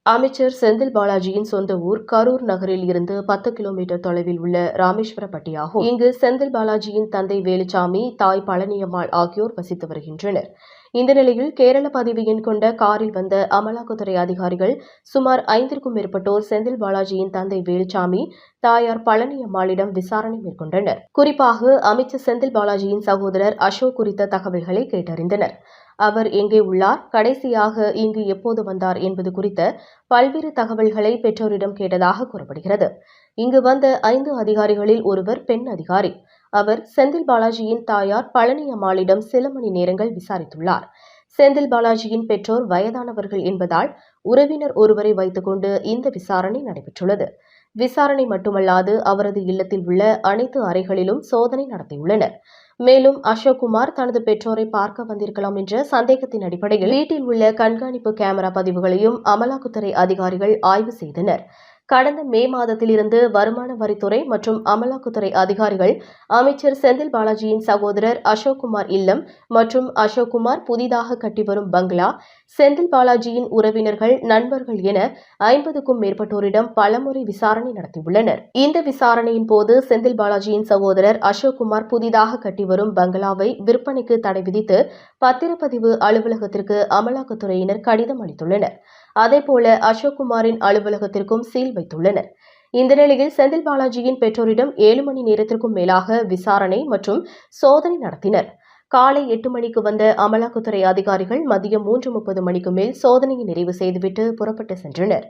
அமைச்சர் செந்தில் பாலாஜியின் சொந்த ஊர் கரூர் நகரில் இருந்து 10 கிலோமீட்டர் தொலைவில் உள்ள ராமேஸ்வரப்பட்டியாகும். இங்கு செந்தில் பாலாஜியின் தந்தை வேலுச்சாமி, தாய் பழனியம்மாள் ஆகியோர் வசித்து வருகின்றனர். இந்த நிலையில் கேரள பதிவு எண் கொண்ட காரில் வந்த அமலாக்கத்துறை அதிகாரிகள் சுமார் 5க்கும் மேற்பட்டோர் செந்தில் பாலாஜியின் தந்தை வேலுச்சாமி, தாயார் பழனியம்மாளிடம் விசாரணை மேற்கொண்டனர். குறிப்பாக அமைச்சர் செந்தில் பாலாஜியின் சகோதரர் அசோக் குறித்த தகவல்களை கேட்டறிந்தனர். அவர் எங்கே உள்ளார், கடைசியாக இங்கு எப்போது வந்தார் என்பது குறித்த பல்வேறு தகவல்களை பெற்றோரிடம் கேட்டதாக கூறப்படுகிறது. இங்கு வந்த 5 அதிகாரிகளில் ஒருவர் பெண் அதிகாரி. அவர் செந்தில் பாலாஜியின் தாயார் பழனியம்மாளிடம் சில மணி நேரங்கள் விசாரித்துள்ளார். செந்தில் பாலாஜியின் பெற்றோர் வயதானவர்கள் என்பதால் உறவினர் ஒருவரை வைத்துக் கொண்டு இந்த விசாரணை நடைபெற்றுள்ளது. விசாரணை மட்டுமல்லாது அவரது இல்லத்தில் உள்ள அனைத்து அறைகளிலும் சோதனை நடத்தியுள்ளனர். மேலும் அசோக்குமார் தனது பெற்றோரை பார்க்க வந்திருக்கலாம் என்ற சந்தேகத்தின் அடிப்படையில் வீட்டில் உள்ள கண்காணிப்பு கேமரா பதிவுகளையும் அமலாக்கத்துறை அதிகாரிகள் ஆய்வு செய்தனர். கடந்த மே மாதத்திலிருந்து வருமான வரித்துறை மற்றும் அமலாக்கத்துறை அதிகாரிகள் அமைச்சர் செந்தில் பாலாஜியின் சகோதரர் அசோக்குமார் இல்லம் மற்றும் அசோக்குமார் புதிதாக கட்டிவரும் பங்களா, செந்தில் பாலாஜியின் உறவினர்கள், நண்பர்கள் என 50க்கும் மேற்பட்டோரிடம் பலமுறை விசாரணை நடத்தியுள்ளனர். இந்த விசாரணையின் போது செந்தில் பாலாஜியின் சகோதரர் அசோக்குமார் புதிதாக கட்டிவரும் பங்களாவை விற்பனைக்கு தடை விதித்து பத்திரப்பதிவு அலுவலகத்திற்கு அமலாக்கத்துறையினர் கடிதம் அளித்துள்ளனர். அதேபோல அசோக்குமாரின் அலுவலகத்திற்கும் சீல் வைத்துள்ளனர். இந்த நிலையில் செந்தில் பாலாஜியின் பெற்றோரிடம் 7 மணி நேரத்திற்கும் மேலாக விசாரணை மற்றும் சோதனை நடத்தினர். காலை 8 மணிக்கு வந்த அமலாக்கத்துறை அதிகாரிகள் மதியம் 3:30 மணிக்கு மேல் சோதனையை நிறைவு செய்துவிட்டு புறப்பட்டு சென்றனர்.